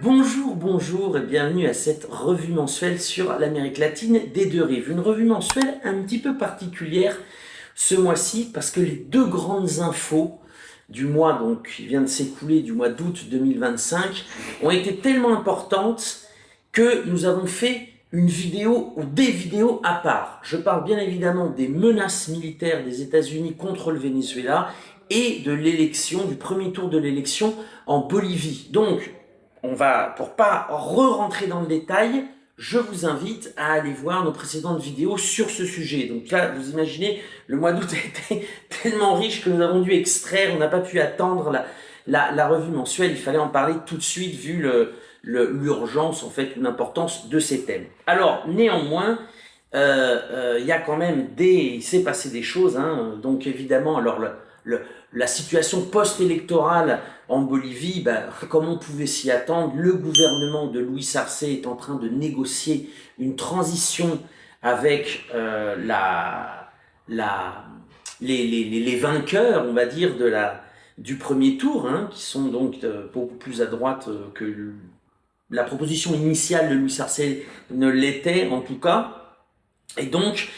Bonjour, bonjour et bienvenue à cette revue mensuelle sur l'Amérique latine des deux rives. Une revue mensuelle un petit peu particulière ce mois-ci parce que les deux grandes infos du mois donc, qui vient de s'écouler, du mois d'août 2025, ont été tellement importantes que nous avons fait une vidéo ou des vidéos à part. Je parle bien évidemment des menaces militaires des États-Unis contre le Venezuela et de l'élection, du premier tour de l'élection en Bolivie. Donc, pour pas re-rentrer dans le détail, je vous invite à aller voir nos précédentes vidéos sur ce sujet. Donc là, vous imaginez, le mois d'août a été tellement riche que nous avons dû extraire, on n'a pas pu attendre la revue mensuelle, il fallait en parler tout de suite vu l'urgence, en fait, l'importance de ces thèmes. Alors, néanmoins, il y a quand même il s'est passé des choses, hein. Donc évidemment, alors la situation post-électorale en Bolivie, comme on pouvait s'y attendre, le gouvernement de Luis Arce est en train de négocier une transition avec la, les vainqueurs, on va dire, du premier tour, hein, qui sont donc beaucoup plus à droite que la proposition initiale de Luis Arce ne l'était en tout cas. Et donc,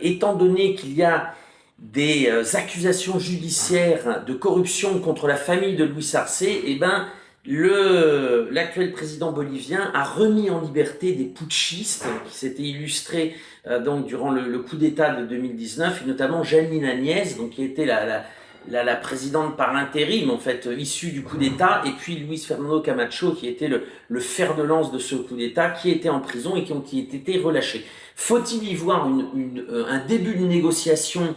étant donné qu'il y a des accusations judiciaires de corruption contre la famille de Luis Arce, eh ben, l'actuel président bolivien a remis en liberté des putschistes qui s'étaient illustrés donc durant le coup d'État de 2019, et notamment Janine Áñez, donc qui était la présidente par intérim, en fait, issue du coup d'État, et puis Luis Fernando Camacho, qui était le fer de lance de ce coup d'État, qui était en prison et qui ont été relâchés. Faut-il y voir un début de négociation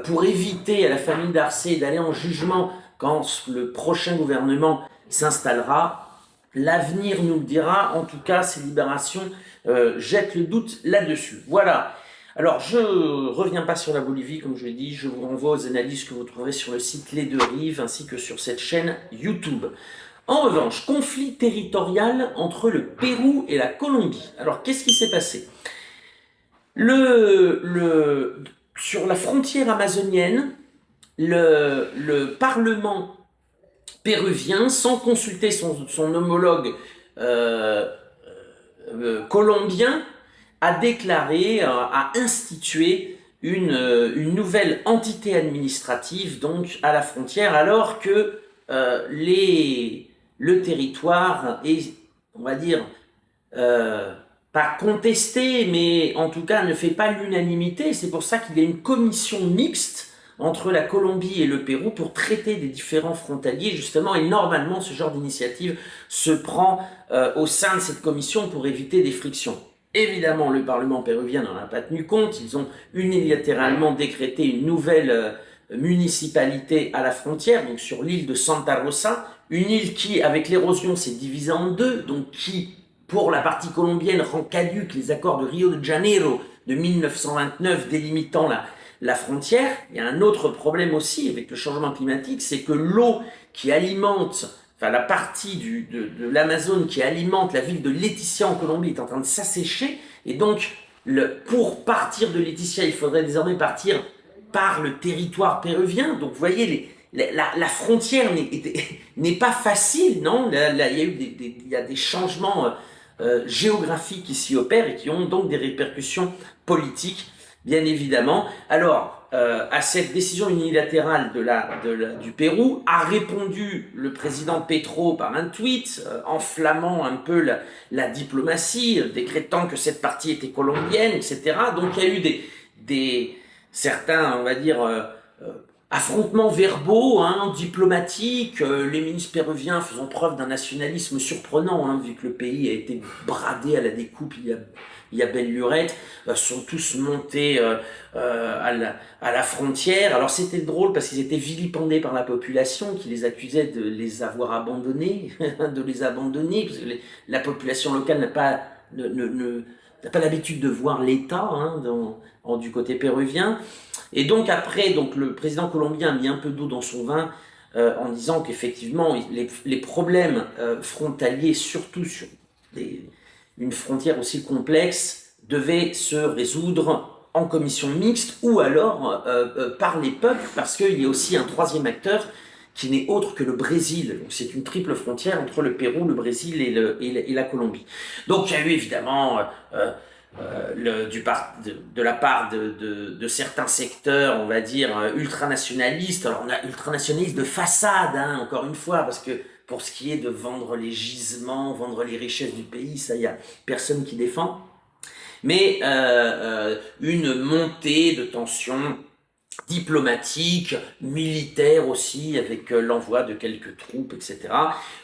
pour éviter à la famille d'Arce d'aller en jugement quand le prochain gouvernement s'installera? L'avenir nous le dira. En tout cas, ces libérations jettent le doute là-dessus. Voilà. Alors, je ne reviens pas sur la Bolivie, comme je l'ai dit, je vous renvoie aux analyses que vous trouverez sur le site Les Deux Rives, ainsi que sur cette chaîne YouTube. En revanche, conflit territorial entre le Pérou et la Colombie. Alors, qu'est-ce qui s'est passé? Sur la frontière amazonienne, le Parlement péruvien, sans consulter son homologue euh, colombien, a déclaré, a institué une nouvelle entité administrative donc à la frontière, alors que le territoire est, on va dire, pas contesté, mais en tout cas ne fait pas l'unanimité. C'est pour ça qu'il y a une commission mixte entre la Colombie et le Pérou pour traiter des différents frontaliers, justement, et normalement ce genre d'initiative se prend au sein de cette commission pour éviter des frictions. Évidemment, le Parlement péruvien n'en a pas tenu compte, ils ont unilatéralement décrété une nouvelle municipalité à la frontière, donc sur l'île de Santa Rosa, une île qui, avec l'érosion, s'est divisée en deux, donc qui, pour la partie colombienne, rend caduque les accords de Rio de Janeiro de 1929 délimitant la frontière. Il y a un autre problème aussi avec le changement climatique, c'est que l'eau qui alimente, enfin la partie de l'Amazone qui alimente la ville de Leticia en Colombie est en train de s'assécher, et donc pour partir de Leticia, il faudrait désormais partir par le territoire péruvien. Donc vous voyez, la frontière n'est pas facile, non? Il y a eu il y a des changements géographiques qui s'y opèrent et qui ont donc des répercussions politiques, bien évidemment. Alors, à cette décision unilatérale du Pérou, a répondu le président Petro par un tweet, enflammant un peu la diplomatie, décrétant que cette partie était colombienne, etc. Donc il y a eu certains, on va dire, affrontements verbaux, hein, diplomatiques, les ministres péruviens faisant preuve d'un nationalisme surprenant, hein, vu que le pays a été bradé à la découpe il y a belle lurette, sont tous montés à la frontière. Alors c'était drôle parce qu'ils étaient vilipendés par la population qui les accusait de les avoir abandonnés, de les abandonner, parce que la population locale n'a pas l'habitude de voir l'État, hein, du côté péruvien. Et donc après, donc le président colombien a mis un peu d'eau dans son vin en disant qu'effectivement les problèmes frontaliers, surtout sur une frontière aussi complexe, devaient se résoudre en commission mixte ou alors par les peuples, parce qu'il y a aussi un troisième acteur qui n'est autre que le Brésil. Donc c'est une triple frontière entre le Pérou, le Brésil et la Colombie. Donc il y a eu évidemment de la part de certains secteurs, on va dire, ultranationalistes. Alors on a ultranationalistes de façade, hein, encore une fois, parce que pour ce qui est de vendre les gisements, vendre les richesses du pays, ça, il n'y a personne qui défend. Mais une montée de tensions diplomatiques, militaires aussi, avec l'envoi de quelques troupes, etc.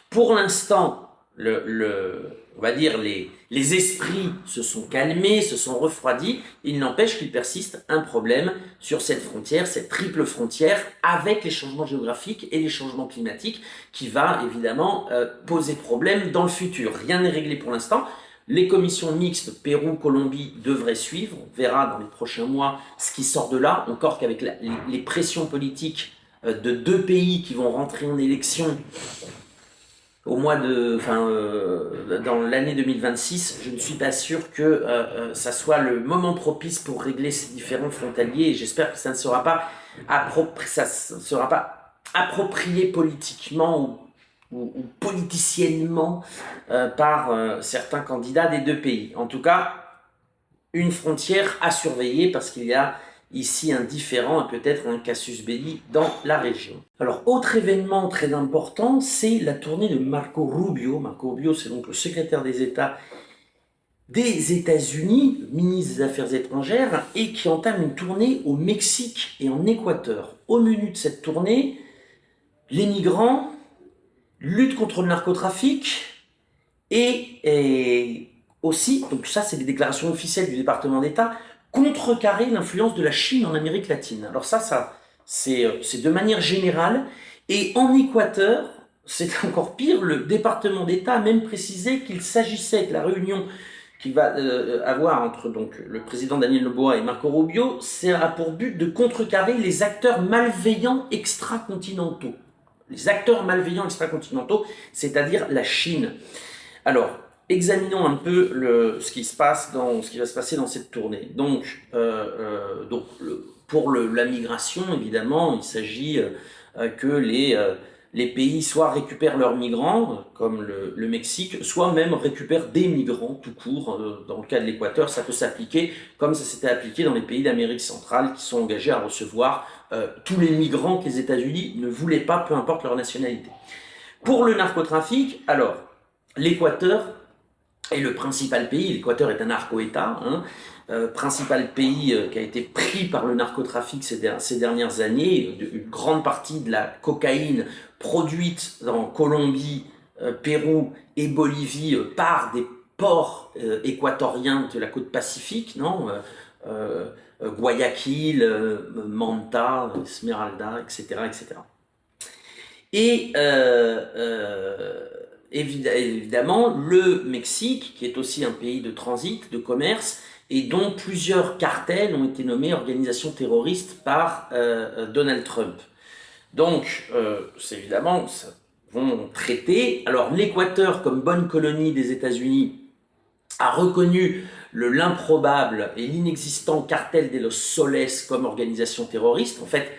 Pour l'instant, on va dire les esprits se sont calmés, se sont refroidis. Il n'empêche qu'il persiste un problème sur cette frontière, cette triple frontière, avec les changements géographiques et les changements climatiques, qui va évidemment poser problème dans le futur. Rien n'est réglé pour l'instant. Les commissions mixtes Pérou-Colombie devraient suivre. On verra dans les prochains mois ce qui sort de là. Encore qu'avec les pressions politiques de deux pays qui vont rentrer en élection au mois dans l'année 2026, je ne suis pas sûr que ça soit le moment propice pour régler ces différents frontaliers. Et j'espère que ça ne sera pas approprié politiquement ou politiciennement par certains candidats des deux pays. En tout cas, une frontière à surveiller parce qu'il y a ici un différend et peut-être un casus belli dans la région. Alors, autre événement très important, c'est la tournée de Marco Rubio. Marco Rubio, c'est donc le secrétaire des États des États-Unis, le ministre des Affaires étrangères, et qui entame une tournée au Mexique et en Équateur. Au menu de cette tournée, les migrants, lutte contre le narcotrafic et aussi, donc ça c'est les déclarations officielles du département d'État, contrecarrer l'influence de la Chine en Amérique latine. Alors ça c'est de manière générale. Et en Équateur, c'est encore pire, le département d'État a même précisé qu'il s'agissait de la réunion qu'il va avoir entre donc, le président Daniel Noboa et Marco Rubio, c'est pour but de contrecarrer les acteurs malveillants extracontinentaux. Les acteurs malveillants extracontinentaux, c'est-à-dire la Chine. Alors, examinons un peu ce qui va se passer dans cette tournée. Donc pour la migration, évidemment, il s'agit que les pays soit récupèrent leurs migrants, comme le Mexique, soit même récupèrent des migrants tout court. Dans le cas de l'Équateur, ça peut s'appliquer comme ça s'était appliqué dans les pays d'Amérique centrale qui sont engagés à recevoir tous les migrants que les États-Unis ne voulaient pas, peu importe leur nationalité. Pour le narcotrafic, alors, l'Équateur est le principal pays. L'Équateur est un narco-État, hein, principal pays qui a été pris par le narcotrafic ces dernières années. Une grande partie de la cocaïne produite dans Colombie, Pérou et Bolivie par des ports équatoriens de la côte pacifique, non Guayaquil, Manta, Esmeralda, etc. etc. Et évidemment, le Mexique, qui est aussi un pays de transit, de commerce, et dont plusieurs cartels ont été nommés organisations terroristes par Donald Trump. Donc, c'est évidemment, ça vont traiter. Alors, l'Équateur, comme bonne colonie des États-Unis, a reconnu l'improbable et l'inexistant cartel de Los Soles comme organisation terroriste. En fait,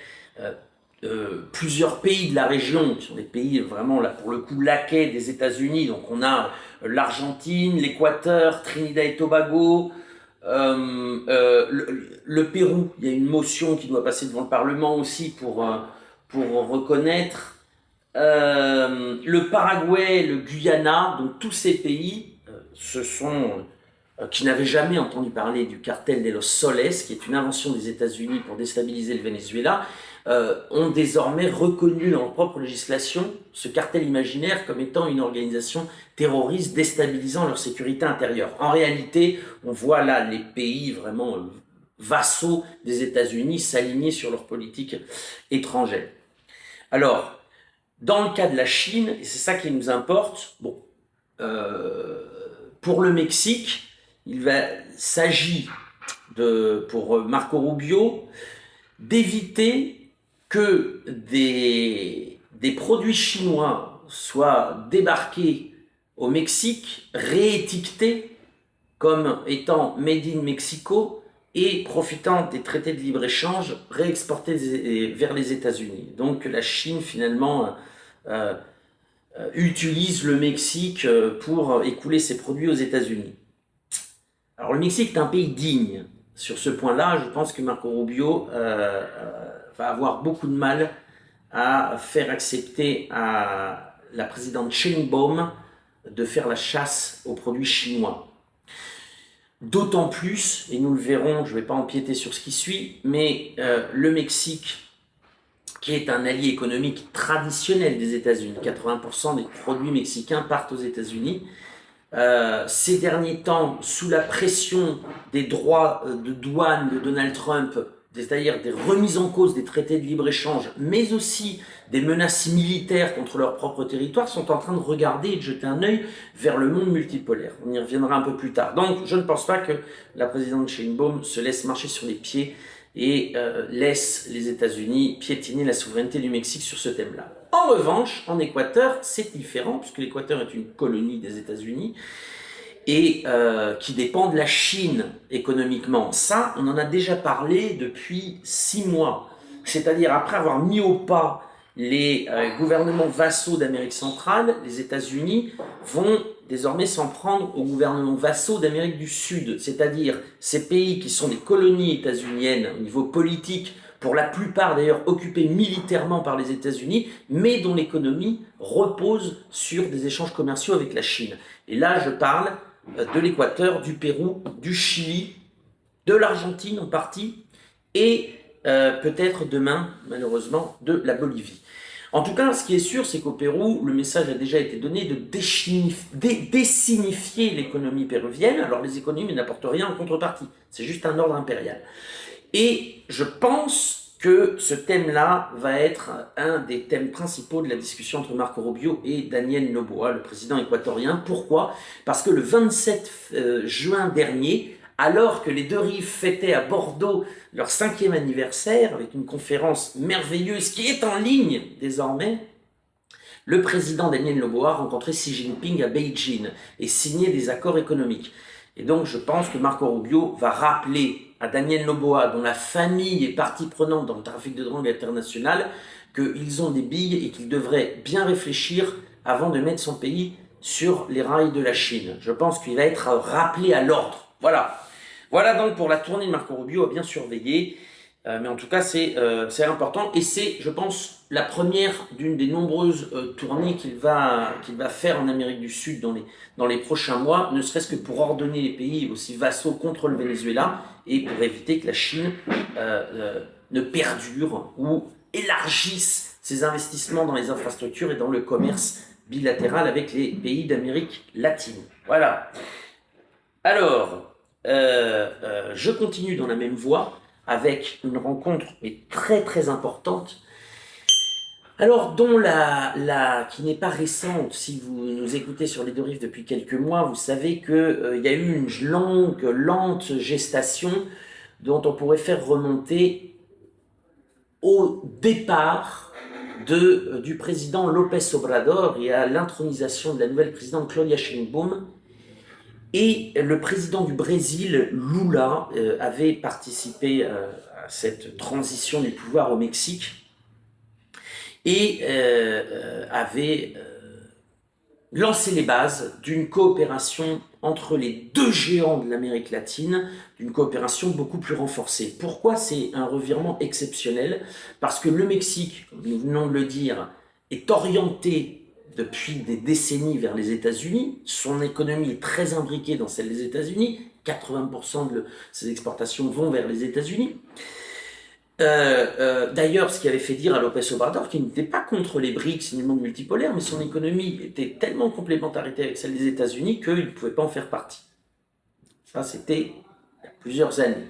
plusieurs pays de la région, qui sont des pays vraiment, là, pour le coup, laquais des États-Unis, donc on a l'Argentine, l'Équateur, Trinidad et Tobago, le Pérou, il y a une motion qui doit passer devant le Parlement aussi pour reconnaître, le Paraguay, le Guyana, donc tous ces pays qui n'avaient jamais entendu parler du cartel de Los Soles, qui est une invention des États-Unis pour déstabiliser le Venezuela, ont désormais reconnu dans leur propre législation ce cartel imaginaire comme étant une organisation terroriste déstabilisant leur sécurité intérieure. En réalité, on voit là les pays vraiment vassaux des États-Unis s'aligner sur leur politique étrangère. Alors, dans le cas de la Chine, et c'est ça qui nous importe, pour le Mexique, s'agit pour Marco Rubio d'éviter que des produits chinois soient débarqués au Mexique, réétiquetés comme étant Made in Mexico et profitant des traités de libre-échange, réexporter vers les États-Unis. Donc la Chine finalement utilise le Mexique pour écouler ses produits aux États-Unis. Alors le Mexique est un pays digne. Sur ce point-là, je pense que Marco Rubio va avoir beaucoup de mal à faire accepter à la présidente Sheinbaum de faire la chasse aux produits chinois. D'autant plus, et nous le verrons, je ne vais pas empiéter sur ce qui suit, mais le Mexique, qui est un allié économique traditionnel des États-Unis, 80% des produits mexicains partent aux États-Unis. Ces derniers temps, sous la pression des droits de douane de Donald Trump, c'est-à-dire des remises en cause des traités de libre-échange, mais aussi des menaces militaires contre leur propre territoire, sont en train de regarder et de jeter un œil vers le monde multipolaire. On y reviendra un peu plus tard. Donc, je ne pense pas que la présidente Sheinbaum se laisse marcher sur les pieds et laisse les États-Unis piétiner la souveraineté du Mexique sur ce thème-là. En revanche, en Équateur, c'est différent, puisque l'Équateur est une colonie des États-Unis, et qui dépend de la Chine économiquement. Ça, on en a déjà parlé depuis 6 mois. C'est-à-dire, après avoir mis au pas les gouvernements vassaux d'Amérique centrale, les États-Unis vont désormais s'en prendre aux gouvernements vassaux d'Amérique du Sud, c'est-à-dire ces pays qui sont des colonies états-uniennes au niveau politique, pour la plupart d'ailleurs occupés militairement par les États-Unis, mais dont l'économie repose sur des échanges commerciaux avec la Chine. Et là, je parle de l'Équateur, du Pérou, du Chili, de l'Argentine en partie, et peut-être demain, malheureusement, de la Bolivie. En tout cas, ce qui est sûr, c'est qu'au Pérou, le message a déjà été donné de désignifier l'économie péruvienne. Alors les économies n'apportent rien en contrepartie, c'est juste un ordre impérial. Et je pense que ce thème-là va être un des thèmes principaux de la discussion entre Marco Rubio et Daniel Noboa, le président équatorien. Pourquoi ? Parce que le 27 juin dernier, alors que les deux rives fêtaient à Bordeaux leur 5e anniversaire, avec une conférence merveilleuse qui est en ligne désormais, le président Daniel Noboa a rencontré Xi Jinping à Beijing et signé des accords économiques. Et donc je pense que Marco Rubio va rappeler à Daniel Noboa, dont la famille est partie prenante dans le trafic de drogue international, qu'ils ont des billes et qu'ils devraient bien réfléchir avant de mettre son pays sur les rails de la Chine. Je pense qu'il va être rappelé à l'ordre. Voilà. Voilà donc pour la tournée de Marco Rubio à bien surveiller. Mais en tout cas, c'est important. Et c'est, je pense, la première d'une des nombreuses tournées qu'il va faire en Amérique du Sud dans les prochains mois, ne serait-ce que pour ordonner les pays aussi vassaux contre le Venezuela et pour éviter que la Chine ne perdure ou élargisse ses investissements dans les infrastructures et dans le commerce bilatéral avec les pays d'Amérique latine. Voilà. Alors, je continue dans la même voie avec une rencontre mais très très importante, alors dont qui n'est pas récente. Si vous nous écoutez sur les deux rives depuis quelques mois, vous savez qu'il y a eu une lente gestation dont on pourrait faire remonter au départ du président López Obrador et à l'intronisation de la nouvelle présidente Claudia Sheinbaum. Et le président du Brésil, Lula, avait participé à cette transition du pouvoir au Mexique et avait lancé les bases d'une coopération entre les deux géants de l'Amérique latine, d'une coopération beaucoup plus renforcée. Pourquoi c'est un revirement exceptionnel ? Parce que le Mexique, comme nous venons de le dire, est orienté depuis des décennies vers les États-Unis. Son économie est très imbriquée dans celle des États-Unis. 80% de ses exportations vont vers les États-Unis. D'ailleurs, ce qui avait fait dire à López Obrador qu'il n'était pas contre les BRICS ni le monde multipolaire, mais son économie était tellement en complémentarité avec celle des États-Unis qu'il ne pouvait pas en faire partie. Ça, c'était il y a plusieurs années.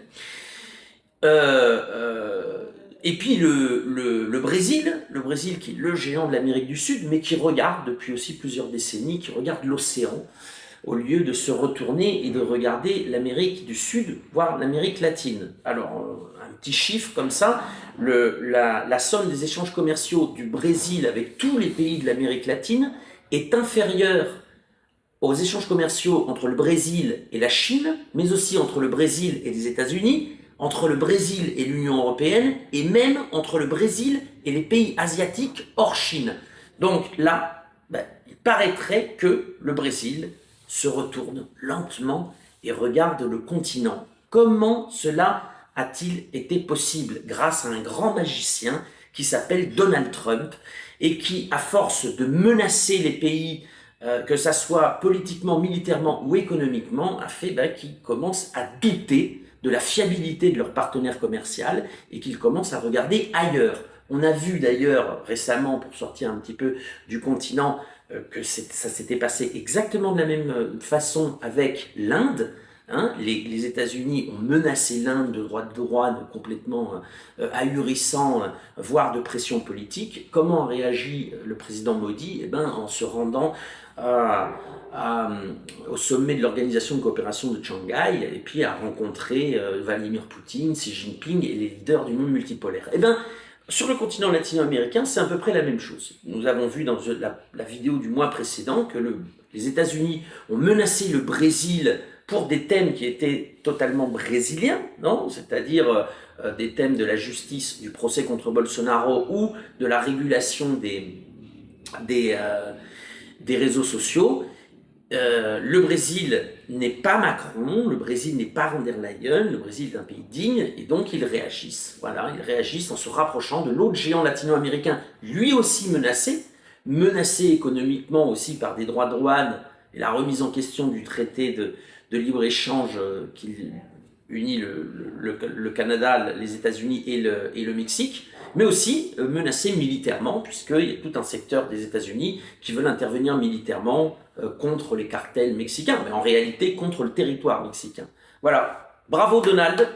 Et puis le Brésil qui est le géant de l'Amérique du Sud, mais qui regarde depuis aussi plusieurs décennies, qui regarde l'océan, au lieu de se retourner et de regarder l'Amérique du Sud, voire l'Amérique latine. Alors, un petit chiffre comme ça, la somme des échanges commerciaux du Brésil avec tous les pays de l'Amérique latine est inférieure aux échanges commerciaux entre le Brésil et la Chine, mais aussi entre le Brésil et les États-Unis, entre le Brésil et l'Union européenne, et même entre le Brésil et les pays asiatiques hors Chine. Donc là, il paraîtrait que le Brésil se retourne lentement et regarde le continent. Comment cela a-t-il été possible? Grâce à un grand magicien qui s'appelle Donald Trump et qui, à force de menacer les pays, que ça soit politiquement, militairement ou économiquement, a fait qu'ils commencent à douter de la fiabilité de leur partenaire commercial et qu'ils commencent à regarder ailleurs. On a vu d'ailleurs récemment, pour sortir un petit peu du continent, que ça s'était passé exactement de la même façon avec l'Inde. Hein, les États-Unis ont menacé l'Inde de droits de douane complètement ahurissants, voire de pression politique. Comment a réagi le président Modi? En se rendant au sommet de l'Organisation de coopération de Shanghai et puis a rencontré Vladimir Poutine, Xi Jinping et les leaders du monde multipolaire. Sur le continent latino-américain, c'est à peu près la même chose. Nous avons vu dans la vidéo du mois précédent que les États-Unis ont menacé le Brésil pour des thèmes qui étaient totalement brésiliens, non? C'est-à-dire des thèmes de la justice, du procès contre Bolsonaro ou de la régulation des réseaux sociaux. Le Brésil n'est pas Macron, le Brésil n'est pas von der Leyen, le Brésil est un pays digne et donc ils réagissent. Voilà, ils réagissent en se rapprochant de l'autre géant latino-américain, lui aussi menacé économiquement aussi par des droits de douane et la remise en question du traité de libre-échange qui unit le Canada, les États-Unis et le Mexique, mais aussi menacé militairement, puisqu'il y a tout un secteur des États-Unis qui veulent intervenir militairement contre les cartels mexicains, mais en réalité contre le territoire mexicain. Voilà, bravo Donald,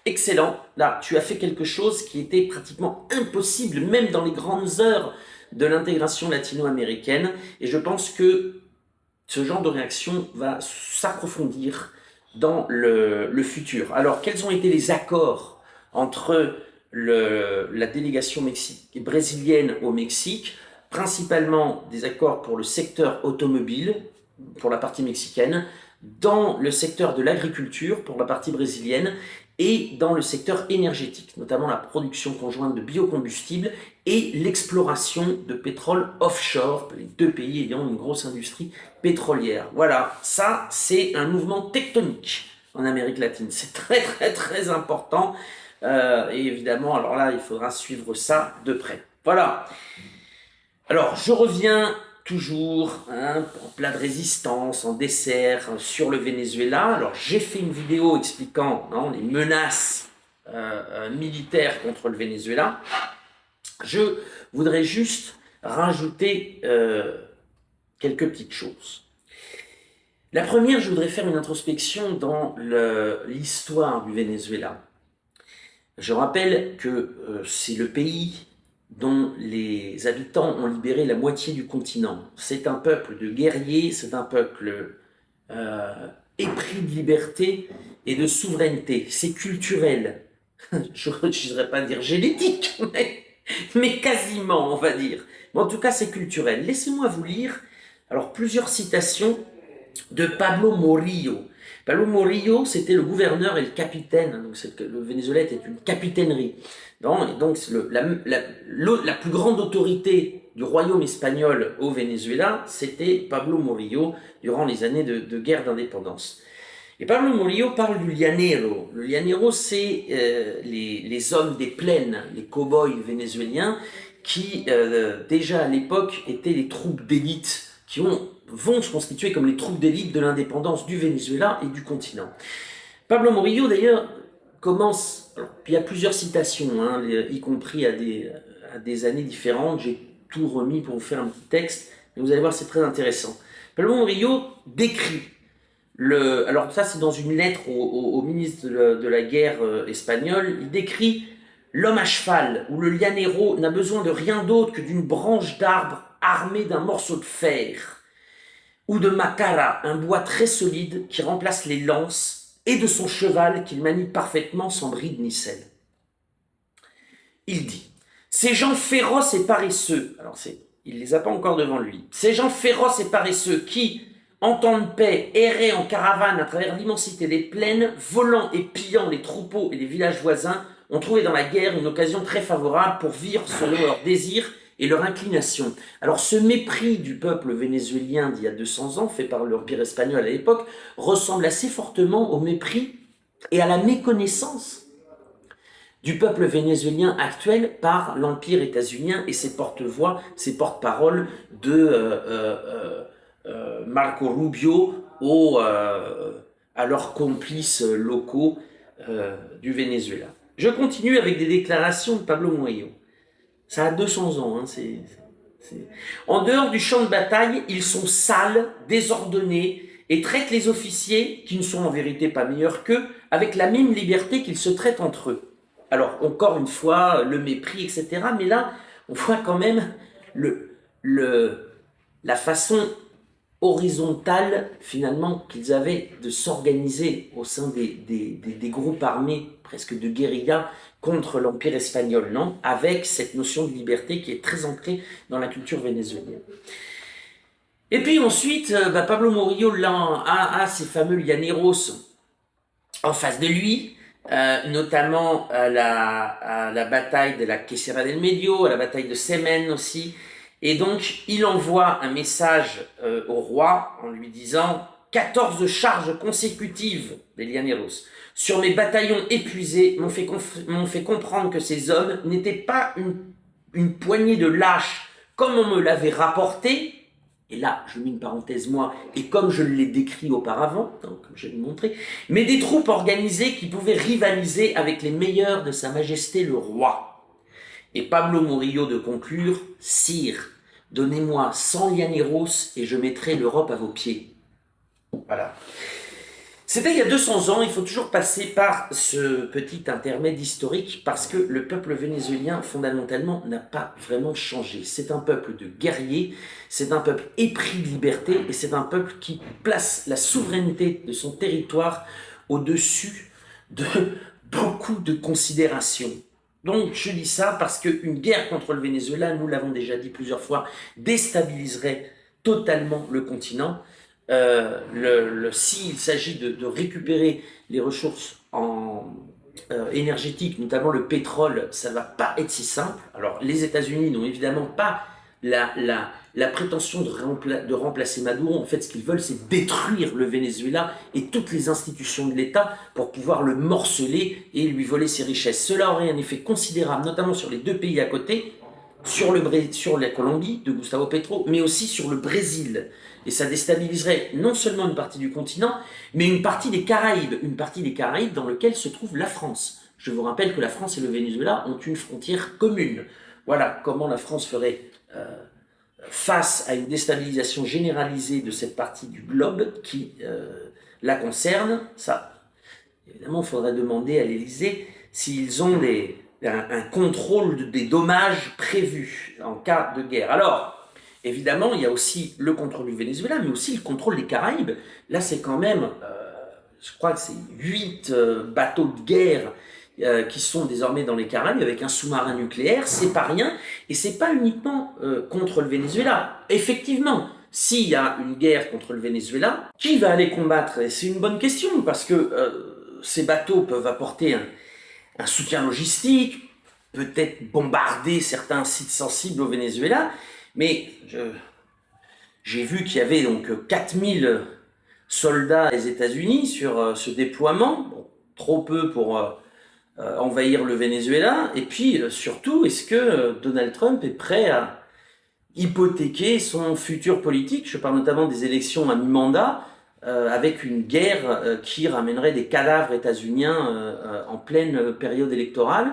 excellent. Là, tu as fait quelque chose qui était pratiquement impossible, même dans les grandes heures de l'intégration latino-américaine, et je pense que ce genre de réaction va s'approfondir dans le futur. Alors, quels ont été les accords entre la délégation brésilienne au Mexique? Principalement des accords pour le secteur automobile, pour la partie mexicaine, dans le secteur de l'agriculture, pour la partie brésilienne, et dans le secteur énergétique, notamment la production conjointe de biocombustibles et l'exploration de pétrole offshore, les deux pays ayant une grosse industrie pétrolière. Voilà, ça c'est un mouvement tectonique en Amérique latine, c'est très très très important, et évidemment, alors là, il faudra suivre ça de près. Voilà. Alors, je reviens toujours en plat de résistance, en dessert, sur le Venezuela. Alors, j'ai fait une vidéo expliquant les menaces militaires contre le Venezuela. Je voudrais juste rajouter quelques petites choses. La première, je voudrais faire une introspection dans l'histoire du Venezuela. Je rappelle que c'est le pays dont les habitants ont libéré la moitié du continent. C'est un peuple de guerriers, c'est un peuple épris de liberté et de souveraineté. C'est culturel. Je ne voudrais pas dire génétique, mais quasiment, on va dire. Mais en tout cas, c'est culturel. Laissez-moi vous lire plusieurs citations de Pablo Morillo. Pablo Morillo, c'était le gouverneur et le capitaine. Donc le Venezuela était une capitainerie. Et donc la plus grande autorité du royaume espagnol au Venezuela, c'était Pablo Morillo durant les années de guerre d'indépendance. Et Pablo Morillo parle du llanero. Le llanero, c'est les hommes des plaines, les cow-boys vénézuéliens, qui déjà à l'époque étaient les troupes d'élite qui vont se constituer comme les troupes d'élite de l'indépendance du Venezuela et du continent. Pablo Morillo, d'ailleurs, commence... il y a plusieurs citations, y compris à des années différentes. J'ai tout remis pour vous faire un petit texte, mais vous allez voir, c'est très intéressant. Pablo Morillo décrit alors ça, c'est dans une lettre au ministre de la guerre espagnol. Il décrit l'homme à cheval, où le llanero n'a besoin de rien d'autre que d'une branche d'arbre armée d'un morceau de fer, ou de macara, un bois très solide qui remplace les lances, et de son cheval qu'il manie parfaitement sans bride ni selle. Il dit, ces gens féroces et paresseux, il ne les a pas encore devant lui, ces gens féroces et paresseux qui, en temps de paix, erraient en caravane à travers l'immensité des plaines, volant et pillant les troupeaux et les villages voisins, ont trouvé dans la guerre une occasion très favorable pour vivre selon leurs désirs et leur inclination. Alors ce mépris du peuple vénézuélien d'il y a 200 ans, fait par l'Empire espagnol à l'époque, ressemble assez fortement au mépris et à la méconnaissance du peuple vénézuélien actuel par l'Empire états-unien et ses porte-voix, ses porte-paroles de Marco Rubio à leurs complices locaux du Venezuela. Je continue avec des déclarations de Pablo Murillo. Ça a 200 ans. En dehors du champ de bataille, ils sont sales, désordonnés et traitent les officiers, qui ne sont en vérité pas meilleurs qu'eux, avec la même liberté qu'ils se traitent entre eux. Alors, encore une fois, le mépris, etc. Mais là, on voit quand même la façon horizontale, finalement, qu'ils avaient de s'organiser au sein des groupes armés, presque de guérilla, contre l'Empire espagnol, non? Avec cette notion de liberté qui est très ancrée dans la culture vénézuélienne. Et puis ensuite, Pablo Murillo a ces fameux llaneros en face de lui, notamment à la bataille de la Quesera del Medio, à la bataille de Semen aussi. Et donc, il envoie un message au roi en lui disant « 14 charges consécutives des llaneros sur mes bataillons épuisés m'ont fait comprendre que ces hommes n'étaient pas une poignée de lâches comme on me l'avait rapporté. » Et là, je mets une parenthèse, moi, et comme je l'ai décrit auparavant, donc comme je l'ai montré, mais des troupes organisées qui pouvaient rivaliser avec les meilleurs de Sa Majesté le Roi. Et Pablo Murillo de conclure, « Sire, donnez-moi 100 llaneros et je mettrai l'Europe à vos pieds. » Voilà. C'était il y a 200 ans, il faut toujours passer par ce petit intermède historique parce que le peuple vénézuélien, fondamentalement, n'a pas vraiment changé. C'est un peuple de guerriers, c'est un peuple épris de liberté et c'est un peuple qui place la souveraineté de son territoire au-dessus de beaucoup de considérations. Donc je dis ça parce qu'une guerre contre le Venezuela, nous l'avons déjà dit plusieurs fois, déstabiliserait totalement le continent. S'il s'agit de récupérer les ressources énergétiques, notamment le pétrole, ça ne va pas être si simple. Alors les États-Unis n'ont évidemment pas la prétention de remplacer Maduro. En fait, ce qu'ils veulent, c'est détruire le Venezuela et toutes les institutions de l'État pour pouvoir le morceler et lui voler ses richesses. Cela aurait un effet considérable, notamment sur les deux pays à côté, sur la Colombie de Gustavo Petro, mais aussi sur le Brésil. Et ça déstabiliserait non seulement une partie du continent, mais une partie des Caraïbes dans laquelle se trouve la France. Je vous rappelle que la France et le Venezuela ont une frontière commune. Voilà comment la France ferait face à une déstabilisation généralisée de cette partie du globe qui la concerne. Ça, évidemment, il faudrait demander à l'Élysée s'ils ont un contrôle des dommages prévus en cas de guerre. Alors, évidemment, il y a aussi le contrôle du Venezuela, mais aussi le contrôle des Caraïbes. Là, c'est quand même, je crois que c'est 8 bateaux de guerre qui sont désormais dans les Caraïbes avec un sous-marin nucléaire. C'est pas rien, et c'est pas uniquement contre le Venezuela. Effectivement, s'il y a une guerre contre le Venezuela, qui va aller combattre? Et c'est une bonne question, parce que ces bateaux peuvent apporter un soutien logistique, peut-être bombarder certains sites sensibles au Venezuela, mais j'ai vu qu'il y avait donc 4000 soldats des États-Unis sur ce déploiement, bon, trop peu pour envahir le Venezuela, et puis surtout, est-ce que Donald Trump est prêt à hypothéquer son futur politique? Je parle notamment des élections à mi-mandat, avec une guerre qui ramènerait des cadavres états-uniens en pleine période électorale.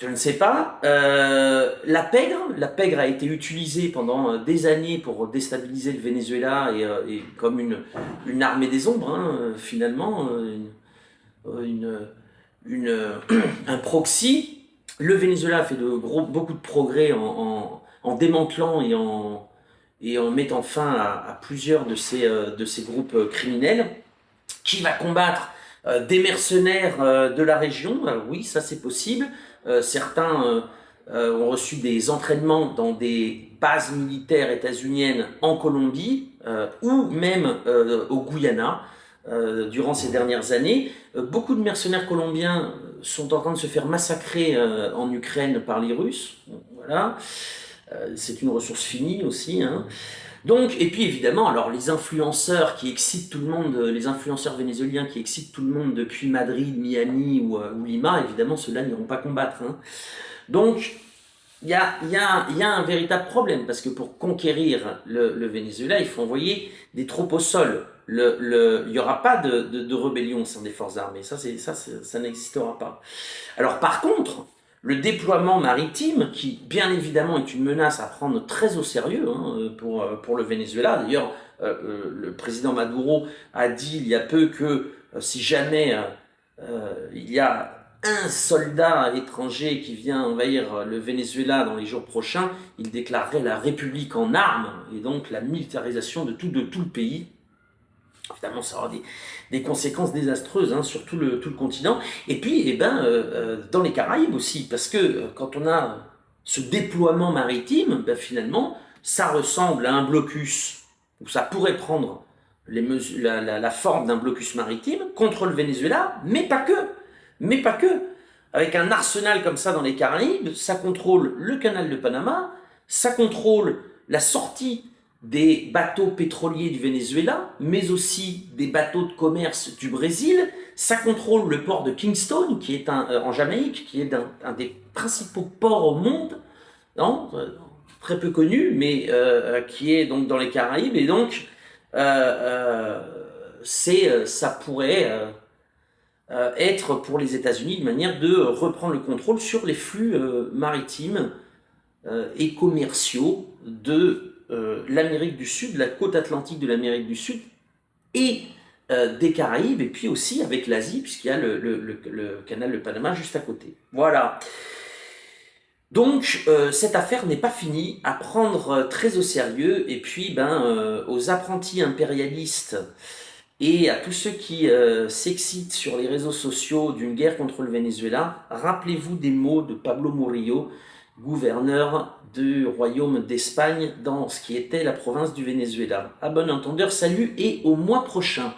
Je ne sais pas. La pègre a été utilisée pendant des années pour déstabiliser le Venezuela et comme une armée des ombres, hein, finalement, un proxy. Le Venezuela a fait beaucoup de progrès en démantelant et en mettant fin à plusieurs de ces groupes criminels. Qui va combattre des mercenaires de la région? Alors oui, ça c'est possible. Certains ont reçu des entraînements dans des bases militaires états-uniennes en Colombie ou même au Guyana durant ces dernières années. Beaucoup de mercenaires colombiens sont en train de se faire massacrer en Ukraine par les Russes. Voilà. C'est une ressource finie aussi, hein. Donc, et puis évidemment, alors les influenceurs qui excitent tout le monde, les influenceurs vénézuéliens qui excitent tout le monde depuis Madrid, Miami ou Lima, évidemment, ceux-là n'iront pas combattre, hein. Donc, il y a un véritable problème, parce que pour conquérir le Venezuela, il faut envoyer des troupes au sol. Il n'y aura pas de rébellion sans des forces armées, ça n'existera pas. Alors par contre, le déploiement maritime, qui bien évidemment est une menace à prendre très au sérieux hein, pour le Venezuela. D'ailleurs, le président Maduro a dit il y a peu que si jamais il y a un soldat étranger qui vient envahir le Venezuela dans les jours prochains, il déclarerait la République en armes et donc la militarisation de tout le pays. Évidemment, ça aura des conséquences désastreuses hein, sur tout le continent. Et puis, dans les Caraïbes aussi, parce que quand on a ce déploiement maritime, finalement, ça ressemble à un blocus, ou ça pourrait prendre la forme d'un blocus maritime contre le Venezuela, mais pas que. Mais pas que. Avec un arsenal comme ça dans les Caraïbes, ça contrôle le canal de Panama, ça contrôle la sortie des bateaux pétroliers du Venezuela, mais aussi des bateaux de commerce du Brésil. Ça contrôle le port de Kingston, qui est en Jamaïque, qui est un des principaux ports au monde, non très peu connu, mais qui est donc dans les Caraïbes. Et donc, ça pourrait être pour les États-Unis une manière de reprendre le contrôle sur les flux maritimes et commerciaux de l'Amérique du Sud, la côte atlantique de l'Amérique du Sud et des Caraïbes, et puis aussi avec l'Asie, puisqu'il y a le canal de Panama juste à côté. Voilà. Donc, cette affaire n'est pas finie, à prendre très au sérieux, et puis aux apprentis impérialistes et à tous ceux qui s'excitent sur les réseaux sociaux d'une guerre contre le Venezuela, rappelez-vous des mots de Pablo Murillo, gouverneur du royaume d'Espagne dans ce qui était la province du Venezuela. À bon entendeur, salut et au mois prochain.